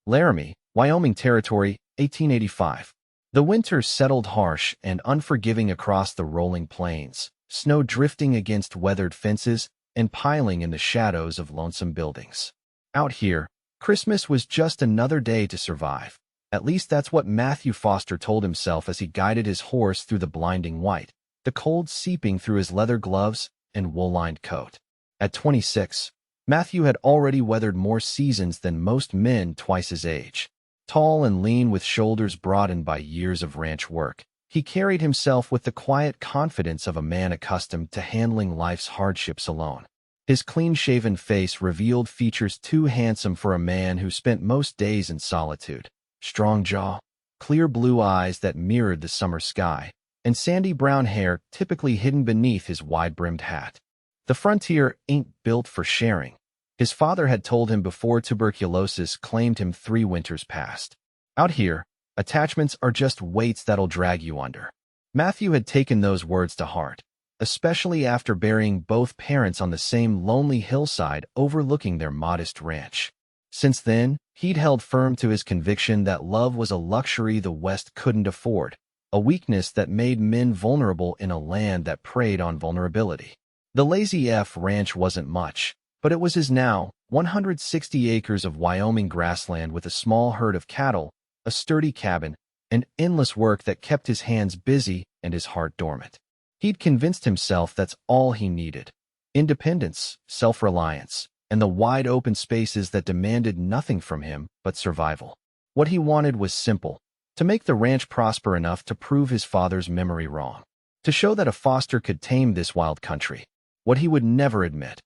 Laramie, Wyoming Territory, 1885. The winter settled harsh and unforgiving across the rolling plains, snow drifting against weathered fences and piling in the shadows of lonesome buildings. Out here, Christmas was just another day to survive. At least that's what Matthew Foster told himself as he guided his horse through the blinding white, the cold seeping through his leather gloves and wool-lined coat. At 26, Matthew had already weathered more seasons than most men twice his age. Tall and lean with shoulders broadened by years of ranch work, he carried himself with the quiet confidence of a man accustomed to handling life's hardships alone. His clean-shaven face revealed features too handsome for a man who spent most days in solitude. Strong jaw, clear blue eyes that mirrored the summer sky, and sandy brown hair typically hidden beneath his wide-brimmed hat. The frontier ain't built for sharing. His father had told him before tuberculosis claimed him 3 winters past. Out here, attachments are just weights that'll drag you under. Matthew had taken those words to heart, especially after burying both parents on the same lonely hillside overlooking their modest ranch. Since then, he'd held firm to his conviction that love was a luxury the West couldn't afford, a weakness that made men vulnerable in a land that preyed on vulnerability. The Lazy F Ranch wasn't much, but it was his now 160 acres of Wyoming grassland with a small herd of cattle, a sturdy cabin, and endless work that kept his hands busy and his heart dormant. He'd convinced himself that's all he needed: independence, self-reliance, and the wide-open spaces that demanded nothing from him but survival. What he wanted was simple: to make the ranch prosper enough to prove his father's memory wrong, to show that a Foster could tame this wild country. What he would never admit,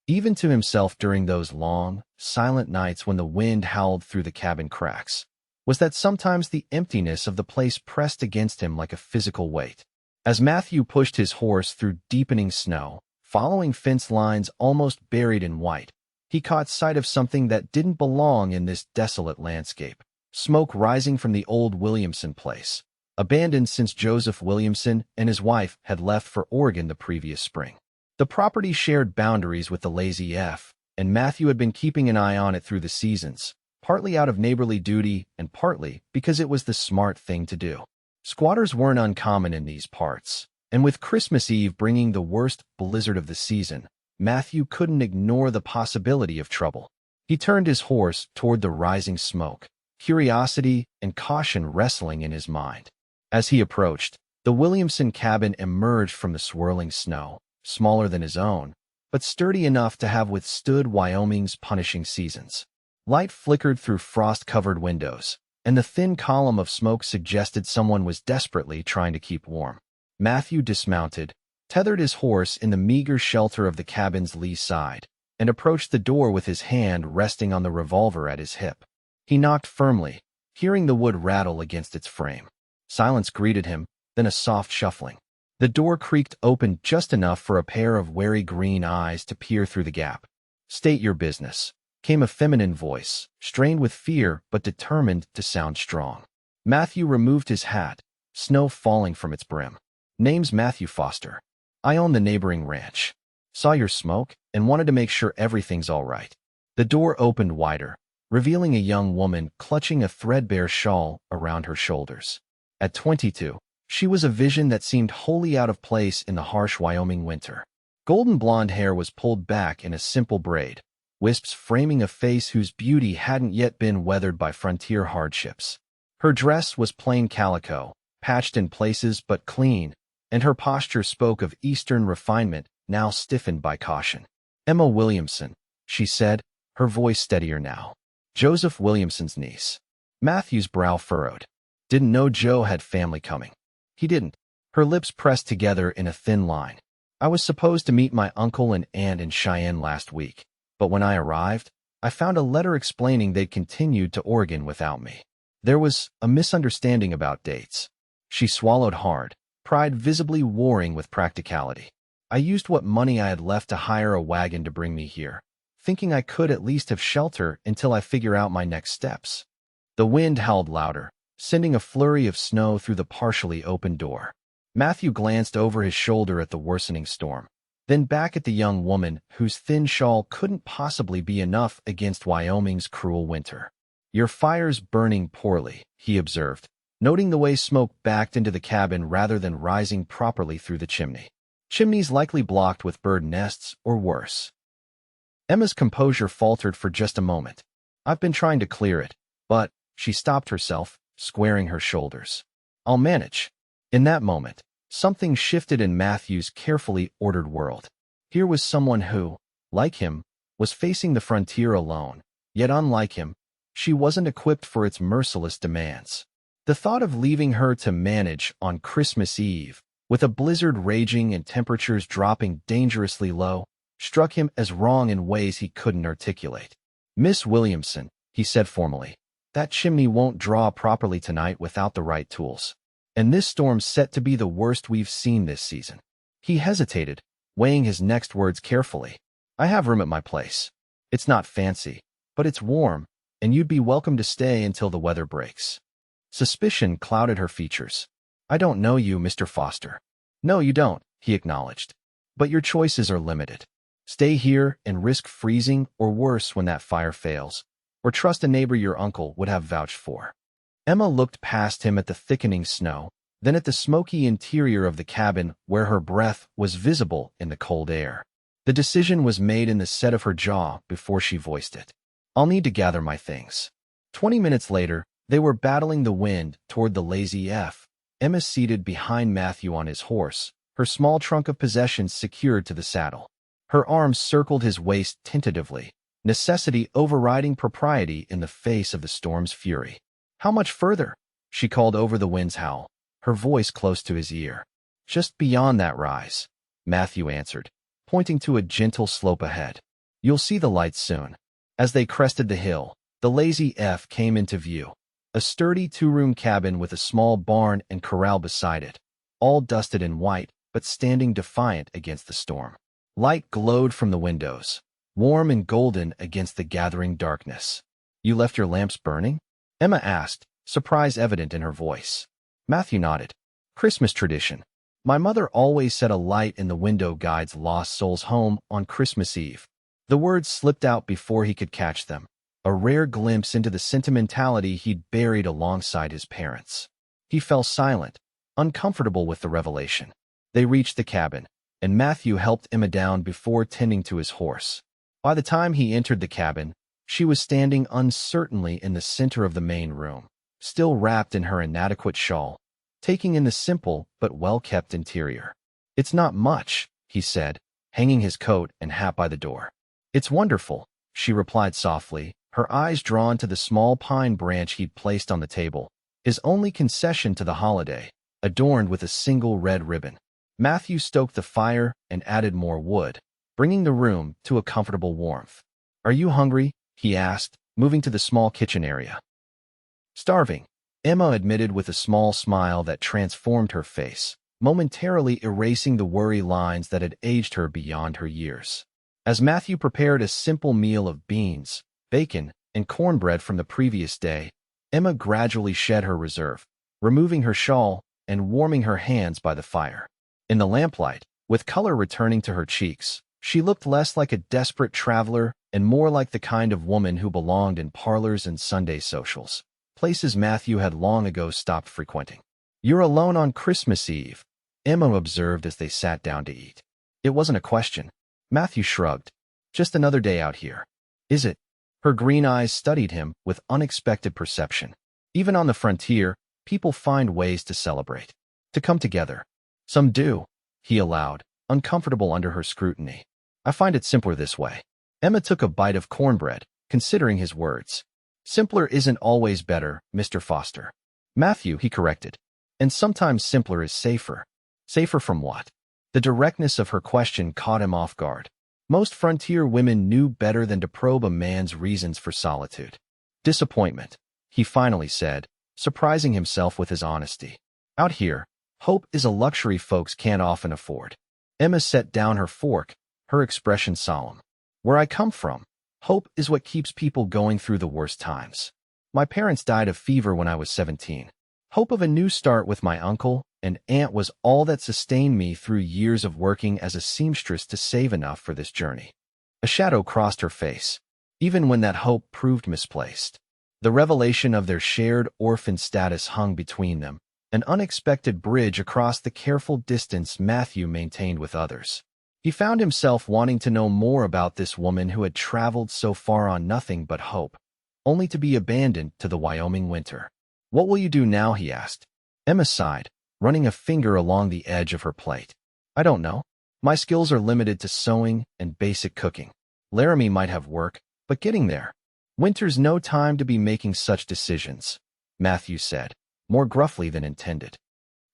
even to himself during those long, silent nights when the wind howled through the cabin cracks, was that sometimes the emptiness of the place pressed against him like a physical weight. As Matthew pushed his horse through deepening snow, following fence lines almost buried in white, he caught sight of something that didn't belong in this desolate landscape: smoke rising from the old Williamson place, abandoned since Joseph Williamson and his wife had left for Oregon the previous spring. The property shared boundaries with the Lazy F, and Matthew had been keeping an eye on it through the seasons, partly out of neighborly duty and partly because it was the smart thing to do. Squatters weren't uncommon in these parts, and with Christmas Eve bringing the worst blizzard of the season, Matthew couldn't ignore the possibility of trouble. He turned his horse toward the rising smoke, curiosity and caution wrestling in his mind. As he approached, the Williamson cabin emerged from the swirling snow, smaller than his own, but sturdy enough to have withstood Wyoming's punishing seasons. Light flickered through frost-covered windows, and the thin column of smoke suggested someone was desperately trying to keep warm. Matthew dismounted, tethered his horse in the meager shelter of the cabin's lee side, and approached the door with his hand resting on the revolver at his hip. He knocked firmly, hearing the wood rattle against its frame. Silence greeted him, then a soft shuffling. The door creaked open just enough for a pair of wary green eyes to peer through the gap. "State your business," came a feminine voice, strained with fear but determined to sound strong. Matthew removed his hat, snow falling from its brim. "Name's Matthew Foster. I own the neighboring ranch. Saw your smoke and wanted to make sure everything's all right." The door opened wider, revealing a young woman clutching a threadbare shawl around her shoulders. At 22, she was a vision that seemed wholly out of place in the harsh Wyoming winter. Golden blonde hair was pulled back in a simple braid, wisps framing a face whose beauty hadn't yet been weathered by frontier hardships. Her dress was plain calico, patched in places but clean, and her posture spoke of Eastern refinement now stiffened by caution. "Emma Williamson," she said, her voice steadier now. "Joseph Williamson's niece." Matthew's brow furrowed. Didn't know Joe had family coming. He didn't. Her lips pressed together in a thin line. "I was supposed to meet my uncle and aunt in Cheyenne last week, but when I arrived, I found a letter explaining they'd continued to Oregon without me. There was a misunderstanding about dates." She swallowed hard, pride visibly warring with practicality. "I used what money I had left to hire a wagon to bring me here, thinking I could at least have shelter until I figure out my next steps." The wind howled louder, sending a flurry of snow through the partially open door. Matthew glanced over his shoulder at the worsening storm, then back at the young woman whose thin shawl couldn't possibly be enough against Wyoming's cruel winter. Your fire's burning poorly, he observed, noting the way smoke backed into the cabin rather than rising properly through the chimney. Chimneys likely blocked with bird nests or worse. Emma's composure faltered for just a moment. I've been trying to clear it, but, she stopped herself, squaring her shoulders. I'll manage. In that moment, something shifted in Matthew's carefully ordered world. Here was someone who, like him, was facing the frontier alone, yet unlike him, she wasn't equipped for its merciless demands. The thought of leaving her to manage on Christmas Eve, with a blizzard raging and temperatures dropping dangerously low, struck him as wrong in ways he couldn't articulate. Miss Williamson, he said formally, that chimney won't draw properly tonight without the right tools. And this storm's set to be the worst we've seen this season. He hesitated, weighing his next words carefully. I have room at my place. It's not fancy, but it's warm, and you'd be welcome to stay until the weather breaks. Suspicion clouded her features. I don't know you, Mr. Foster. No, you don't, he acknowledged. But your choices are limited. Stay here and risk freezing or worse when that fire fails, or trust a neighbor your uncle would have vouched for. Emma looked past him at the thickening snow, then at the smoky interior of the cabin where her breath was visible in the cold air. The decision was made in the set of her jaw before she voiced it. I'll need to gather my things. 20 minutes later, they were battling the wind toward the Lazy F. Emma seated behind Matthew on his horse, her small trunk of possessions secured to the saddle. Her arms circled his waist tentatively, necessity overriding propriety in the face of the storm's fury. How much further? She called over the wind's howl, her voice close to his ear. Just beyond that rise, Matthew answered, pointing to a gentle slope ahead. You'll see the lights soon. As they crested the hill, the Lazy F came into view. A sturdy two-room cabin with a small barn and corral beside it, all dusted in white, but standing defiant against the storm. Light glowed from the windows, warm and golden against the gathering darkness. You left your lamps burning? Emma asked, surprise evident in her voice. Matthew nodded. Christmas tradition. My mother always set a light in the window guides lost souls home on Christmas Eve. The words slipped out before he could catch them, a rare glimpse into the sentimentality he'd buried alongside his parents. He fell silent, uncomfortable with the revelation. They reached the cabin, and Matthew helped Emma down before tending to his horse. By the time he entered the cabin, she was standing uncertainly in the center of the main room, still wrapped in her inadequate shawl, taking in the simple but well-kept interior. It's not much, he said, hanging his coat and hat by the door. It's wonderful, she replied softly, her eyes drawn to the small pine branch he'd placed on the table, his only concession to the holiday, adorned with a single red ribbon. Matthew stoked the fire and added more wood, bringing the room to a comfortable warmth. Are you hungry? He asked, moving to the small kitchen area. Starving, Emma admitted with a small smile that transformed her face, momentarily erasing the worry lines that had aged her beyond her years. As Matthew prepared a simple meal of beans, bacon, and cornbread from the previous day, Emma gradually shed her reserve, removing her shawl and warming her hands by the fire. In the lamplight, with color returning to her cheeks, she looked less like a desperate traveler and more like the kind of woman who belonged in parlors and Sunday socials, places Matthew had long ago stopped frequenting. You're alone on Christmas Eve, Emma observed as they sat down to eat. It wasn't a question. Matthew shrugged. Just another day out here. Is it? Her green eyes studied him with unexpected perception. Even on the frontier, people find ways to celebrate, to come together. Some do, he allowed, uncomfortable under her scrutiny. I find it simpler this way. Emma took a bite of cornbread, considering his words. Simpler isn't always better, Mr. Foster. Matthew, he corrected. And sometimes simpler is safer. Safer from what? The directness of her question caught him off guard. Most frontier women knew better than to probe a man's reasons for solitude. Disappointment, he finally said, surprising himself with his honesty. Out here, hope is a luxury folks can't often afford. Emma set down her fork, her expression solemn. Where I come from, hope is what keeps people going through the worst times. My parents died of fever when I was 17. Hope of a new start with my uncle and aunt was all that sustained me through years of working as a seamstress to save enough for this journey. A shadow crossed her face, even when that hope proved misplaced. The revelation of their shared orphan status hung between them, an unexpected bridge across the careful distance Matthew maintained with others. He found himself wanting to know more about this woman who had traveled so far on nothing but hope, only to be abandoned to the Wyoming winter. "What will you do now?" he asked. Emma sighed, running a finger along the edge of her plate. "I don't know. My skills are limited to sewing and basic cooking. Laramie might have work, but getting there. Winter's no time to be making such decisions," Matthew said, more gruffly than intended.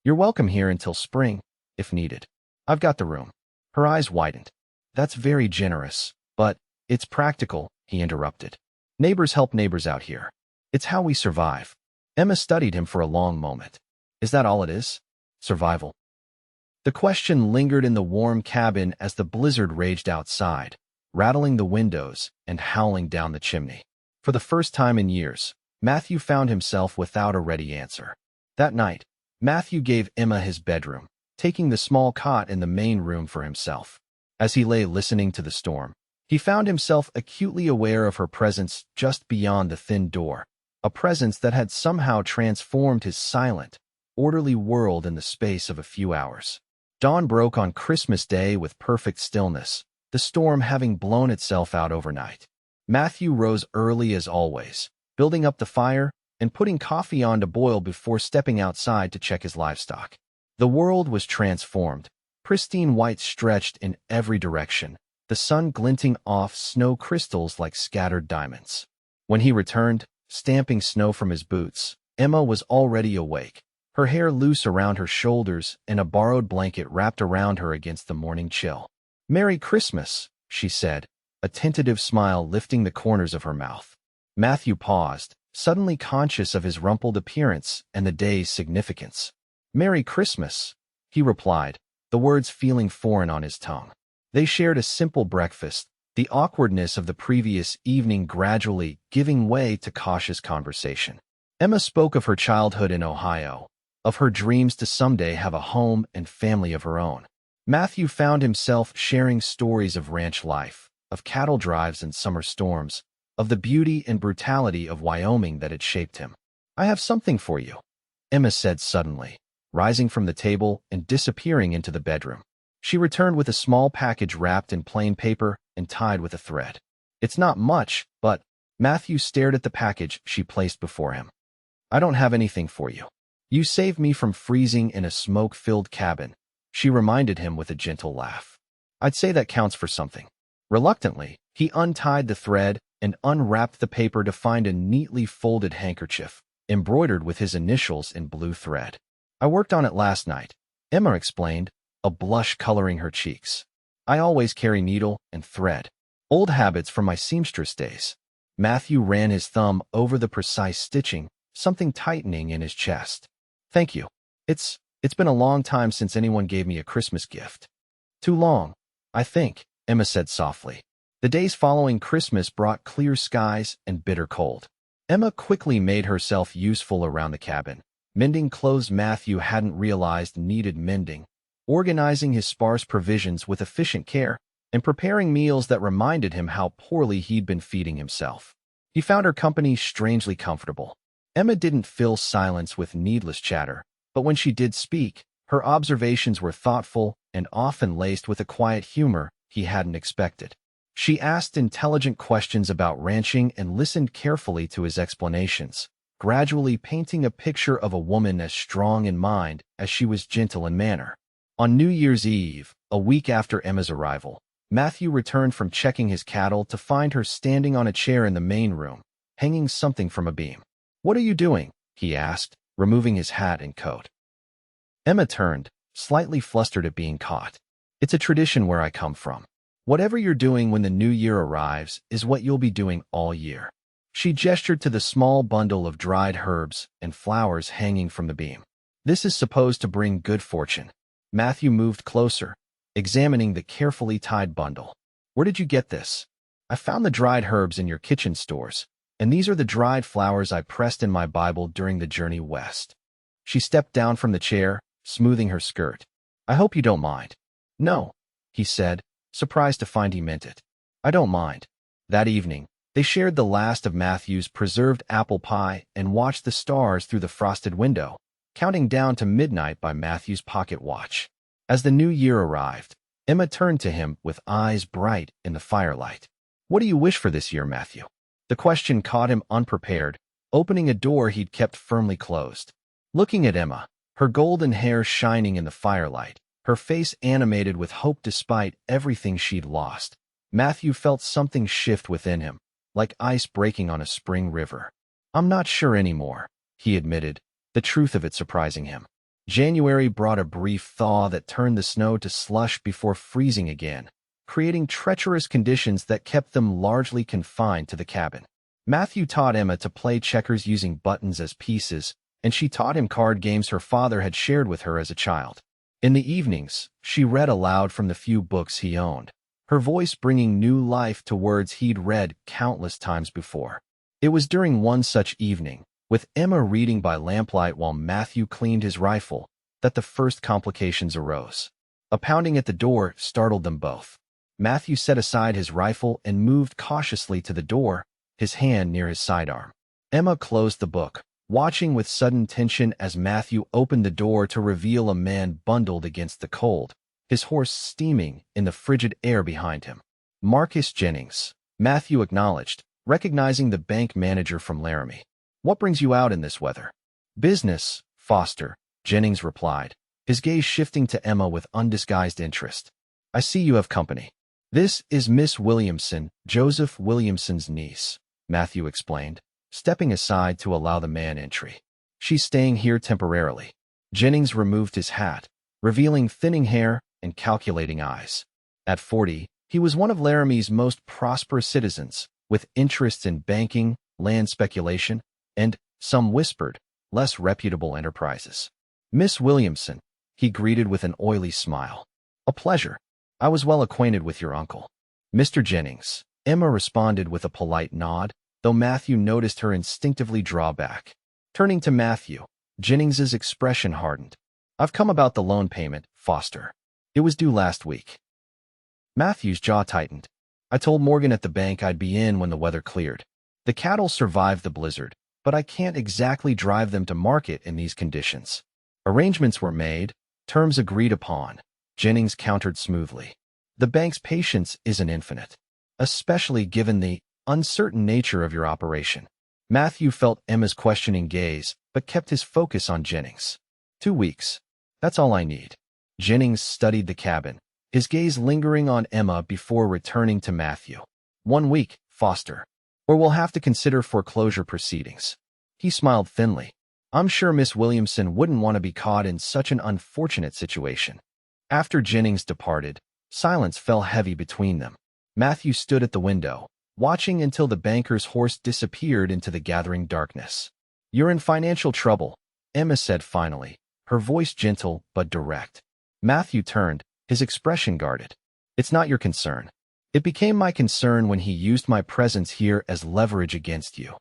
"You're welcome here until spring, if needed. I've got the room." Her eyes widened. "That's very generous, but it's practical," he interrupted. "Neighbors help neighbors out here. It's how we survive." Emma studied him for a long moment. "Is that all it is? Survival?" The question lingered in the warm cabin as the blizzard raged outside, rattling the windows and howling down the chimney. For the first time in years, Matthew found himself without a ready answer. That night, Matthew gave Emma his bedroom, taking the small cot in the main room for himself. As he lay listening to the storm, he found himself acutely aware of her presence just beyond the thin door, a presence that had somehow transformed his silent, orderly world in the space of a few hours. Dawn broke on Christmas Day with perfect stillness, the storm having blown itself out overnight. Matthew rose early as always, building up the fire and putting coffee on to boil before stepping outside to check his livestock. The world was transformed, pristine white stretched in every direction, the sun glinting off snow crystals like scattered diamonds. When he returned, stamping snow from his boots, Emma was already awake, her hair loose around her shoulders and a borrowed blanket wrapped around her against the morning chill. "Merry Christmas," she said, a tentative smile lifting the corners of her mouth. Matthew paused, suddenly conscious of his rumpled appearance and the day's significance. "Merry Christmas," he replied, the words feeling foreign on his tongue. They shared a simple breakfast, the awkwardness of the previous evening gradually giving way to cautious conversation. Emma spoke of her childhood in Ohio, of her dreams to someday have a home and family of her own. Matthew found himself sharing stories of ranch life, of cattle drives and summer storms, of the beauty and brutality of Wyoming that had shaped him. "I have something for you," Emma said suddenly, rising from the table and disappearing into the bedroom. She returned with a small package wrapped in plain paper and tied with a thread. "It's not much, but—" Matthew stared at the package she placed before him. "I don't have anything for you. You saved me from freezing in a smoke-filled cabin," she reminded him with a gentle laugh. "I'd say that counts for something." Reluctantly, he untied the thread and unwrapped the paper to find a neatly folded handkerchief, embroidered with his initials in blue thread. "I worked on it last night," Emma explained, a blush coloring her cheeks. "I always carry needle and thread. Old habits from my seamstress days." Matthew ran his thumb over the precise stitching, something tightening in his chest. "Thank you. It's been a long time since anyone gave me a Christmas gift." "Too long, I think," Emma said softly. The days following Christmas brought clear skies and bitter cold. Emma quickly made herself useful around the cabin, mending clothes Matthew hadn't realized needed mending, organizing his sparse provisions with efficient care, and preparing meals that reminded him how poorly he'd been feeding himself. He found her company strangely comfortable. Emma didn't fill silence with needless chatter, but when she did speak, her observations were thoughtful and often laced with a quiet humor he hadn't expected. She asked intelligent questions about ranching and listened carefully to his explanations, gradually painting a picture of a woman as strong in mind as she was gentle in manner. On New Year's Eve, a week after Emma's arrival, Matthew returned from checking his cattle to find her standing on a chair in the main room, hanging something from a beam. "What are you doing?" he asked, removing his hat and coat. Emma turned, slightly flustered at being caught. "It's a tradition where I come from. Whatever you're doing when the new year arrives is what you'll be doing all year." She gestured to the small bundle of dried herbs and flowers hanging from the beam. "This is supposed to bring good fortune." Matthew moved closer, examining the carefully tied bundle. "Where did you get this?" "I found the dried herbs in your kitchen stores, and these are the dried flowers I pressed in my Bible during the journey west." She stepped down from the chair, smoothing her skirt. "I hope you don't mind." "No," he said, surprised to find he meant it. "I don't mind." That evening, They shared the last of Matthew's preserved apple pie and watched the stars through the frosted window, counting down to midnight by Matthew's pocket watch. As the new year arrived, Emma turned to him with eyes bright in the firelight. "What do you wish for this year, Matthew?" The question caught him unprepared, opening a door he'd kept firmly closed. Looking at Emma, her golden hair shining in the firelight, her face animated with hope despite everything she'd lost, Matthew felt something shift within him, like ice breaking on a spring river. "I'm not sure anymore," he admitted, the truth of it surprising him. January brought a brief thaw that turned the snow to slush before freezing again, creating treacherous conditions that kept them largely confined to the cabin. Matthew taught Emma to play checkers using buttons as pieces, and she taught him card games her father had shared with her as a child. In the evenings, she read aloud from the few books he owned, her voice bringing new life to words he'd read countless times before. It was during one such evening, with Emma reading by lamplight while Matthew cleaned his rifle, that the first complications arose. A pounding at the door startled them both. Matthew set aside his rifle and moved cautiously to the door, his hand near his sidearm. Emma closed the book, watching with sudden tension as Matthew opened the door to reveal a man bundled against the cold, his horse steaming in the frigid air behind him. "Marcus Jennings," Matthew acknowledged, recognizing the bank manager from Laramie. "What brings you out in this weather?" "Business, Foster," Jennings replied, his gaze shifting to Emma with undisguised interest. "I see you have company." "This is Miss Williamson, Joseph Williamson's niece," Matthew explained, stepping aside to allow the man entry. "She's staying here temporarily." Jennings removed his hat, revealing thinning hair and calculating eyes. At 40, he was one of Laramie's most prosperous citizens, with interests in banking, land speculation, and, some whispered, less reputable enterprises. "Miss Williamson," he greeted with an oily smile. "A pleasure. I was well acquainted with your uncle." "Mr. Jennings," Emma responded with a polite nod, though Matthew noticed her instinctively draw back. Turning to Matthew, Jennings's expression hardened. "I've come about the loan payment, Foster. It was due last week." Matthew's jaw tightened. "I told Morgan at the bank I'd be in when the weather cleared. The cattle survived the blizzard, but I can't exactly drive them to market in these conditions." "Arrangements were made, terms agreed upon," Jennings countered smoothly. "The bank's patience isn't infinite, especially given the uncertain nature of your operation." Matthew felt Emma's questioning gaze, but kept his focus on Jennings. 2 weeks. That's all I need." Jennings studied the cabin, his gaze lingering on Emma before returning to Matthew. 1 week, Foster. Or we'll have to consider foreclosure proceedings." He smiled thinly. "I'm sure Miss Williamson wouldn't want to be caught in such an unfortunate situation." After Jennings departed, silence fell heavy between them. Matthew stood at the window, watching until the banker's horse disappeared into the gathering darkness. "You're in financial trouble," Emma said finally, her voice gentle but direct. Matthew turned, his expression guarded. "It's not your concern. It became my concern when he used my presence here as leverage against you,"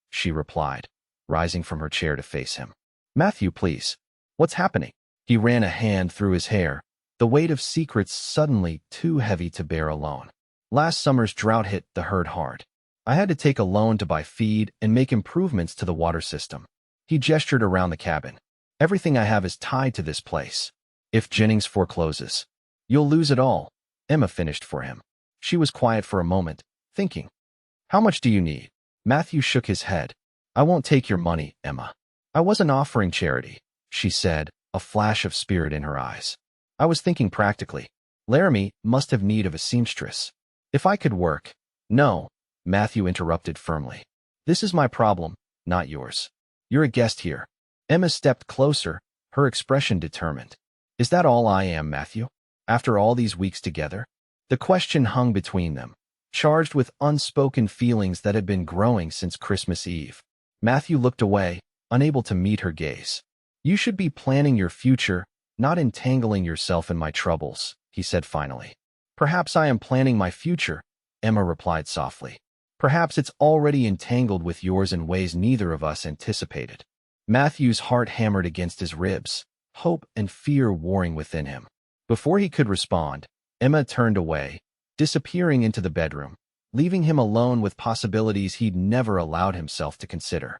she replied, rising from her chair to face him. "Matthew, please. What's happening?" He ran a hand through his hair, the weight of secrets suddenly too heavy to bear alone. "Last summer's drought hit the herd hard. I had to take a loan to buy feed and make improvements to the water system." He gestured around the cabin. "Everything I have is tied to this place. If Jennings forecloses, you'll lose it all," Emma finished for him. She was quiet for a moment, thinking. "How much do you need?" Matthew shook his head. "I won't take your money, Emma. I wasn't offering charity," she said, a flash of spirit in her eyes. "I was thinking practically. Laramie must have need of a seamstress. If I could work—" "No," Matthew interrupted firmly. "This is my problem, not yours. You're a guest here." Emma stepped closer, her expression determined. "Is that all I am, Matthew? After all these weeks together?" The question hung between them, charged with unspoken feelings that had been growing since Christmas Eve. Matthew looked away, unable to meet her gaze. "You should be planning your future, not entangling yourself in my troubles," he said finally. "Perhaps I am planning my future," Emma replied softly. "Perhaps it's already entangled with yours in ways neither of us anticipated." Matthew's heart hammered against his ribs, hope and fear warring within him. Before he could respond, Emma turned away, disappearing into the bedroom, leaving him alone with possibilities he'd never allowed himself to consider.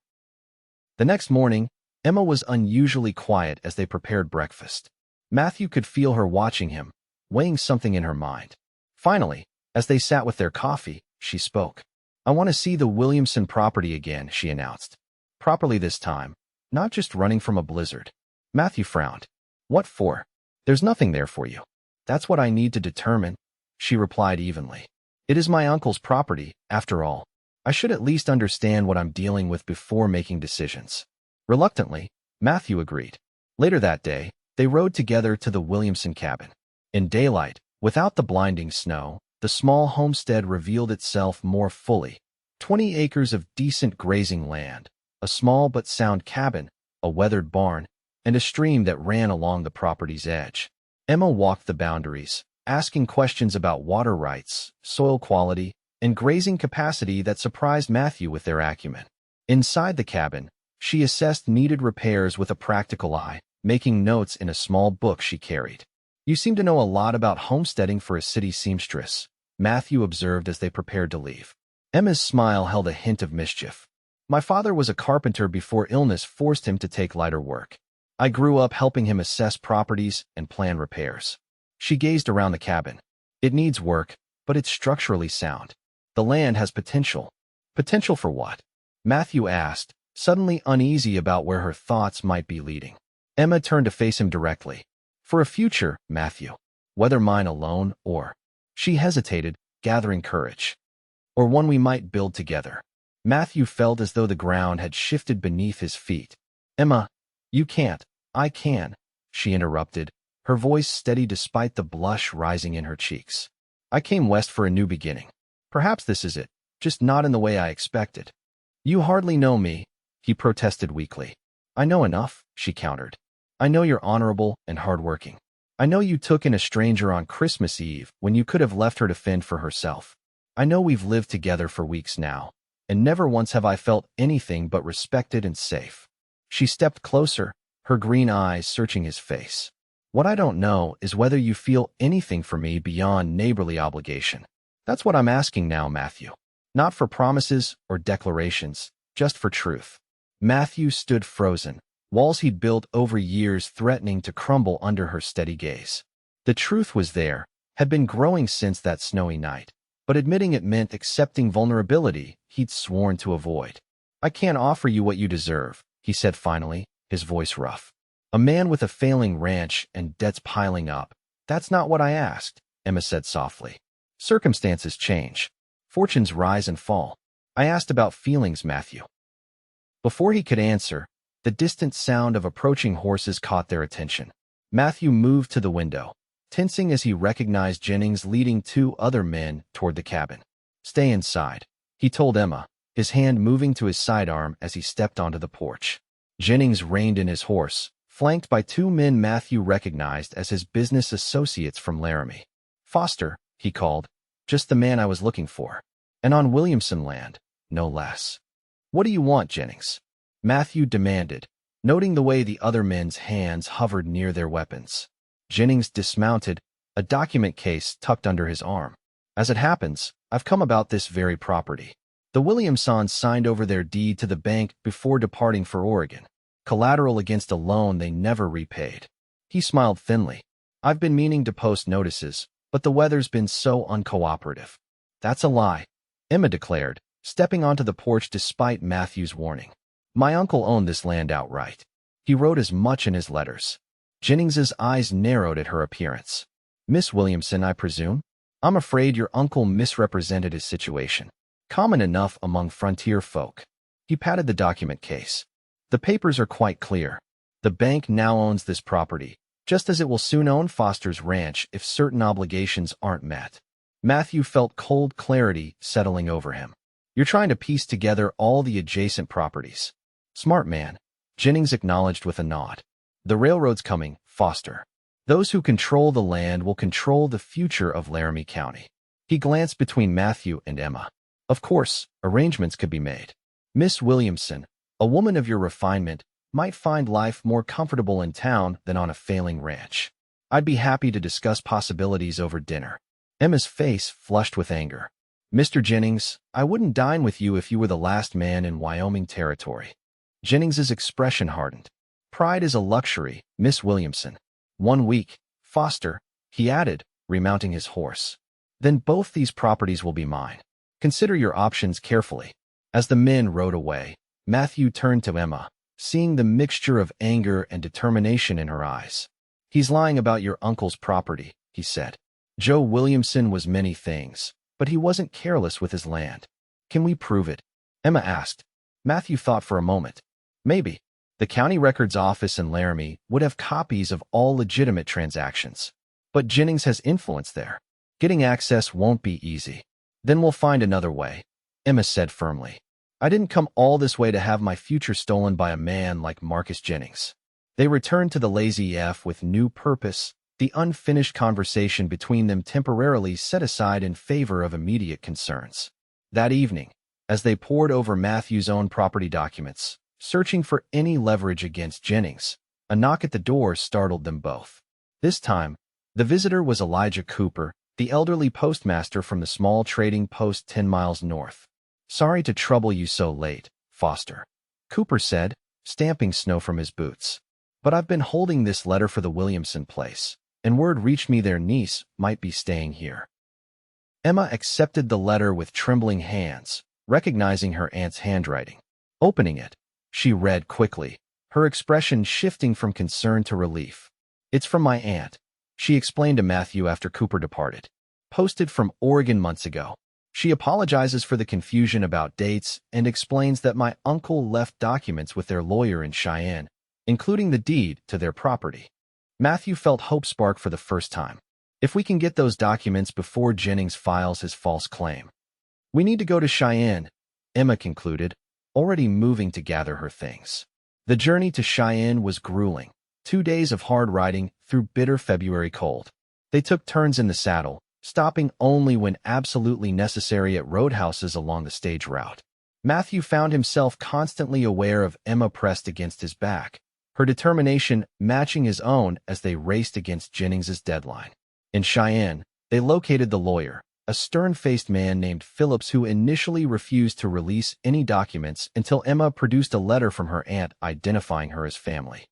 The next morning, Emma was unusually quiet as they prepared breakfast. Matthew could feel her watching him, weighing something in her mind. Finally, as they sat with their coffee, she spoke. "I want to see the Williamson property again," she announced. "Properly this time, not just running from a blizzard." Matthew frowned. "What for? There's nothing there for you." "That's what I need to determine," she replied evenly. "It is my uncle's property, after all. I should at least understand what I'm dealing with before making decisions." Reluctantly, Matthew agreed. Later that day, they rode together to the Williamson cabin. In daylight, without the blinding snow, the small homestead revealed itself more fully. 20 acres of decent grazing land, a small but sound cabin, a weathered barn, and a stream that ran along the property's edge. Emma walked the boundaries, asking questions about water rights, soil quality, and grazing capacity that surprised Matthew with their acumen. Inside the cabin, she assessed needed repairs with a practical eye, making notes in a small book she carried. "You seem to know a lot about homesteading for a city seamstress," Matthew observed as they prepared to leave. Emma's smile held a hint of mischief. "My father was a carpenter before illness forced him to take lighter work. I grew up helping him assess properties and plan repairs." She gazed around the cabin. "It needs work, but it's structurally sound. The land has potential." "Potential for what?" Matthew asked, suddenly uneasy about where her thoughts might be leading. Emma turned to face him directly. "For a future, Matthew. Whether mine alone or—" She hesitated, gathering courage. "Or one we might build together." Matthew felt as though the ground had shifted beneath his feet. "Emma, you can't. I can," she interrupted, her voice steady despite the blush rising in her cheeks. "I came west for a new beginning. Perhaps this is it, just not in the way I expected." "You hardly know me," he protested weakly. "I know enough," she countered. "I know you're honorable and hardworking. I know you took in a stranger on Christmas Eve when you could have left her to fend for herself. I know we've lived together for weeks now, and never once have I felt anything but respected and safe." She stepped closer, her green eyes searching his face. "What I don't know is whether you feel anything for me beyond neighborly obligation. That's what I'm asking now, Matthew. Not for promises or declarations, just for truth." Matthew stood frozen, walls he'd built over years threatening to crumble under her steady gaze. The truth was there, had been growing since that snowy night, but admitting it meant accepting vulnerability he'd sworn to avoid. "I can't offer you what you deserve," he said finally, his voice rough. "A man with a failing ranch and debts piling up. That's not what I asked," Emma said softly. "Circumstances change. Fortunes rise and fall. I asked about feelings, Matthew." Before he could answer, the distant sound of approaching horses caught their attention. Matthew moved to the window, tensing as he recognized Jennings leading 2 other men toward the cabin. "Stay inside," he told Emma, his hand moving to his sidearm as he stepped onto the porch. Jennings reined in his horse, flanked by 2 men Matthew recognized as his business associates from Laramie. "Foster," he called, "just the man I was looking for. And on Williamson land, no less." "What do you want, Jennings?" Matthew demanded, noting the way the other men's hands hovered near their weapons. Jennings dismounted, a document case tucked under his arm. "As it happens, I've come about this very property. The Williamsons signed over their deed to the bank before departing for Oregon, collateral against a loan they never repaid." He smiled thinly. "I've been meaning to post notices, but the weather's been so uncooperative." "That's a lie," Emma declared, stepping onto the porch despite Matthew's warning. "My uncle owned this land outright. He wrote as much in his letters." Jennings's eyes narrowed at her appearance. "Miss Williamson, I presume? I'm afraid your uncle misrepresented his situation. Common enough among frontier folk." He patted the document case. "The papers are quite clear. The bank now owns this property, just as it will soon own Foster's ranch if certain obligations aren't met." Matthew felt cold clarity settling over him. "You're trying to piece together all the adjacent properties." "Smart man," Jennings acknowledged with a nod. "The railroad's coming, Foster. Those who control the land will control the future of Laramie County." He glanced between Matthew and Emma. "Of course, arrangements could be made. Miss Williamson, a woman of your refinement, might find life more comfortable in town than on a failing ranch. I'd be happy to discuss possibilities over dinner." Emma's face flushed with anger. Mr. Jennings, I wouldn't dine with you if you were the last man in Wyoming Territory. Jennings's expression hardened. Pride is a luxury, Miss Williamson. 1 week, Foster, he added, remounting his horse. Then both these properties will be mine. Consider your options carefully. As the men rode away, Matthew turned to Emma, seeing the mixture of anger and determination in her eyes. He's lying about your uncle's property, he said. Joe Williamson was many things, but he wasn't careless with his land. Can we prove it? Emma asked. Matthew thought for a moment. Maybe. The county records office in Laramie would have copies of all legitimate transactions. But Jennings has influence there. Getting access won't be easy. Then we'll find another way, Emma said firmly. I didn't come all this way to have my future stolen by a man like Marcus Jennings. They returned to the Lazy F with new purpose, the unfinished conversation between them temporarily set aside in favor of immediate concerns. That evening, as they pored over Matthew's own property documents, searching for any leverage against Jennings, a knock at the door startled them both. This time, the visitor was Elijah Cooper, the elderly postmaster from the small trading post 10 miles north. Sorry to trouble you so late, Foster, Cooper said, stamping snow from his boots. But I've been holding this letter for the Williamson place, and word reached me their niece might be staying here. Emma accepted the letter with trembling hands, recognizing her aunt's handwriting. Opening it, she read quickly, her expression shifting from concern to relief. It's from my aunt, she explained to Matthew after Cooper departed. Posted from Oregon months ago. She apologizes for the confusion about dates and explains that my uncle left documents with their lawyer in Cheyenne, including the deed to their property. Matthew felt hope spark for the first time. If we can get those documents before Jennings files his false claim. We need to go to Cheyenne, Emma concluded, already moving to gather her things. The journey to Cheyenne was grueling. 2 days of hard riding through bitter February cold. They took turns in the saddle, stopping only when absolutely necessary at roadhouses along the stage route. Matthew found himself constantly aware of Emma pressed against his back, her determination matching his own as they raced against Jennings's deadline. In Cheyenne, they located the lawyer, a stern-faced man named Phillips who initially refused to release any documents until Emma produced a letter from her aunt identifying her as family.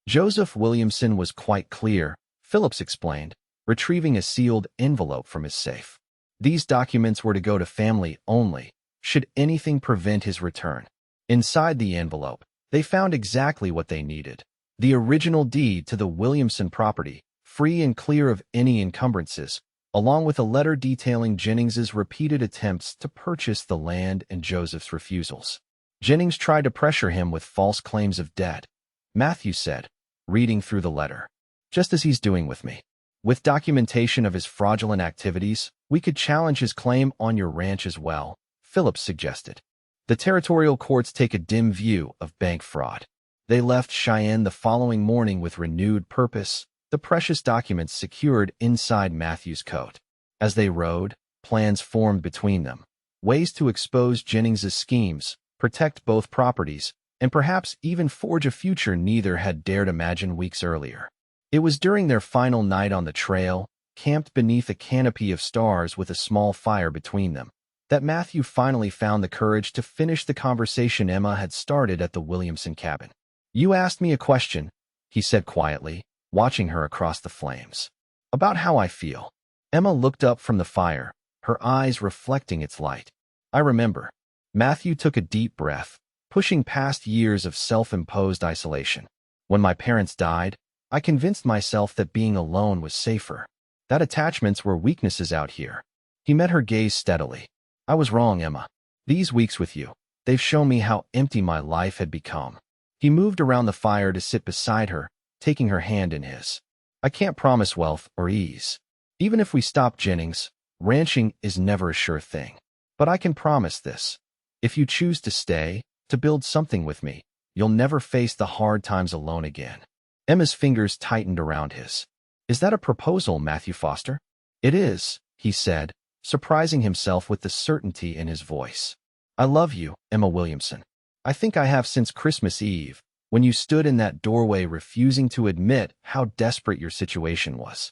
Joseph Williamson was quite clear, Phillips explained, retrieving a sealed envelope from his safe. These documents were to go to family only, should anything prevent his return. Inside the envelope, they found exactly what they needed. The original deed to the Williamson property, free and clear of any encumbrances, along with a letter detailing Jennings's repeated attempts to purchase the land and Joseph's refusals. Jennings tried to pressure him with false claims of debt, Matthew said, reading through the letter. Just as he's doing with me. With documentation of his fraudulent activities, we could challenge his claim on your ranch as well, Phillips suggested. The territorial courts take a dim view of bank fraud. They left Cheyenne the following morning with renewed purpose, the precious documents secured inside Matthew's coat. As they rode, plans formed between them. Ways to expose Jennings's schemes, protect both properties, and perhaps even forge a future neither had dared imagine weeks earlier. It was during their final night on the trail, camped beneath a canopy of stars with a small fire between them, that Matthew finally found the courage to finish the conversation Emma had started at the Williamson cabin. You asked me a question, he said quietly, watching her across the flames. About how I feel. Emma looked up from the fire, her eyes reflecting its light. I remember. Matthew took a deep breath, pushing past years of self-imposed isolation. When my parents died, I convinced myself that being alone was safer, that attachments were weaknesses out here. He met her gaze steadily. I was wrong, Emma. These weeks with you, they've shown me how empty my life had become. He moved around the fire to sit beside her, taking her hand in his. I can't promise wealth or ease. Even if we stop Jennings, ranching is never a sure thing. But I can promise this. If you choose to stay, to build something with me, you'll never face the hard times alone again. Emma's fingers tightened around his. Is that a proposal, Matthew Foster? It is, he said, surprising himself with the certainty in his voice. I love you, Emma Williamson. I think I have since Christmas Eve, when you stood in that doorway refusing to admit how desperate your situation was.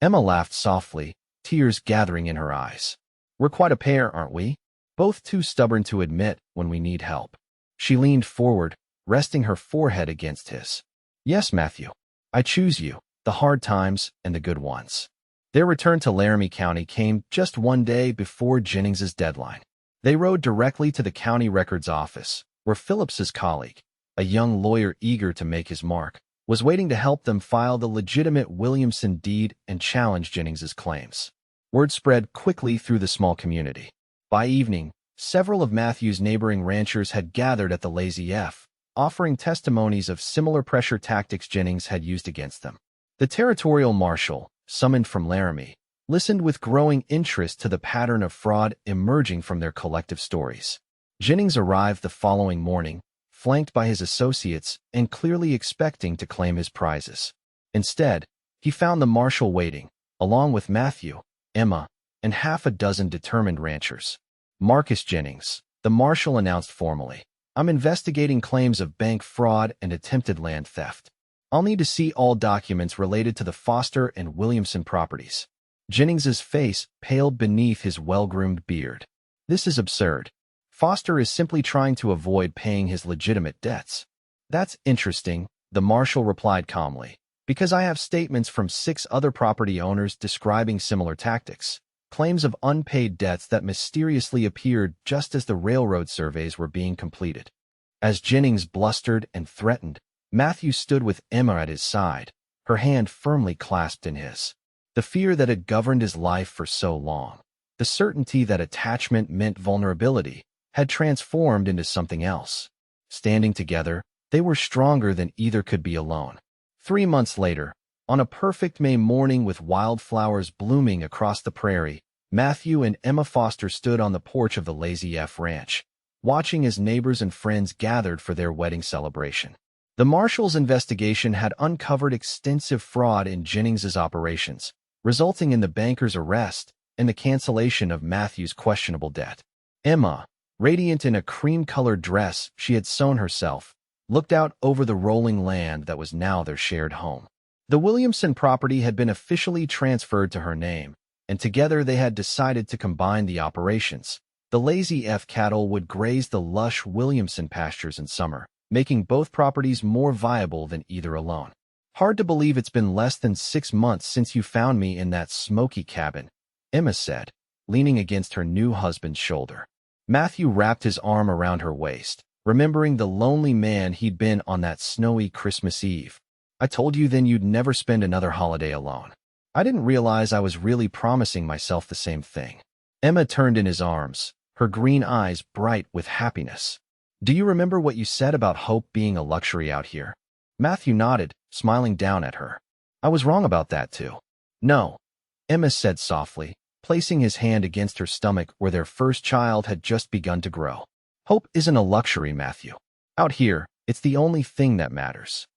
Emma laughed softly, tears gathering in her eyes. We're quite a pair, aren't we? Both too stubborn to admit when we need help. She leaned forward, resting her forehead against his. Yes, Matthew. I choose you, the hard times and the good ones. Their return to Laramie County came just one day before Jennings's deadline. They rode directly to the county records office, where Phillips's colleague, a young lawyer eager to make his mark, was waiting to help them file the legitimate Williamson deed and challenge Jennings's claims. Word spread quickly through the small community. By evening, several of Matthew's neighboring ranchers had gathered at the Lazy F, offering testimonies of similar pressure tactics Jennings had used against them. The territorial marshal, summoned from Laramie, listened with growing interest to the pattern of fraud emerging from their collective stories. Jennings arrived the following morning, flanked by his associates and clearly expecting to claim his prizes. Instead, he found the marshal waiting, along with Matthew, Emma, and half a dozen determined ranchers. Marcus Jennings, the marshal announced formally. I'm investigating claims of bank fraud and attempted land theft. I'll need to see all documents related to the Foster and Williamson properties. Jennings's face paled beneath his well-groomed beard. This is absurd. Foster is simply trying to avoid paying his legitimate debts. That's interesting, the marshal replied calmly, because I have statements from 6 other property owners describing similar tactics. Claims of unpaid debts that mysteriously appeared just as the railroad surveys were being completed. As Jennings blustered and threatened, Matthew stood with Emma at his side, her hand firmly clasped in his. The fear that had governed his life for so long, the certainty that attachment meant vulnerability, had transformed into something else. Standing together, they were stronger than either could be alone. 3 months later, on a perfect May morning with wildflowers blooming across the prairie, Matthew and Emma Foster stood on the porch of the Lazy F Ranch, watching as neighbors and friends gathered for their wedding celebration. The marshal's investigation had uncovered extensive fraud in Jennings's operations, resulting in the banker's arrest and the cancellation of Matthew's questionable debt. Emma, radiant in a cream-colored dress she had sewn herself, looked out over the rolling land that was now their shared home. The Williamson property had been officially transferred to her name, and together they had decided to combine the operations. The Lazy F cattle would graze the lush Williamson pastures in summer, making both properties more viable than either alone. Hard to believe it's been less than 6 months since you found me in that smoky cabin, Emma said, leaning against her new husband's shoulder. Matthew wrapped his arm around her waist, remembering the lonely man he'd been on that snowy Christmas Eve. I told you then you'd never spend another holiday alone. I didn't realize I was really promising myself the same thing. Emma turned in his arms, her green eyes bright with happiness. Do you remember what you said about hope being a luxury out here? Matthew nodded, smiling down at her. I was wrong about that too. No, Emma said softly, placing his hand against her stomach where their first child had just begun to grow. Hope isn't a luxury, Matthew. Out here, it's the only thing that matters.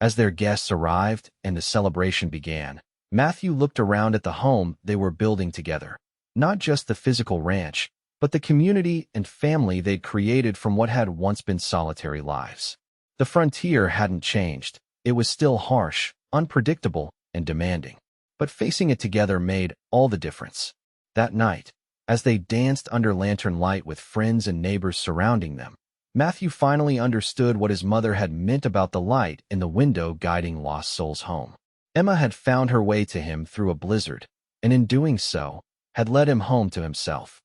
As their guests arrived and the celebration began, Matthew looked around at the home they were building together. Not just the physical ranch, but the community and family they'd created from what had once been solitary lives. The frontier hadn't changed. It was still harsh, unpredictable, and demanding. But facing it together made all the difference. That night, as they danced under lantern light with friends and neighbors surrounding them, Matthew finally understood what his mother had meant about the light in the window guiding lost souls home. Emma had found her way to him through a blizzard, and in doing so, had led him home to himself.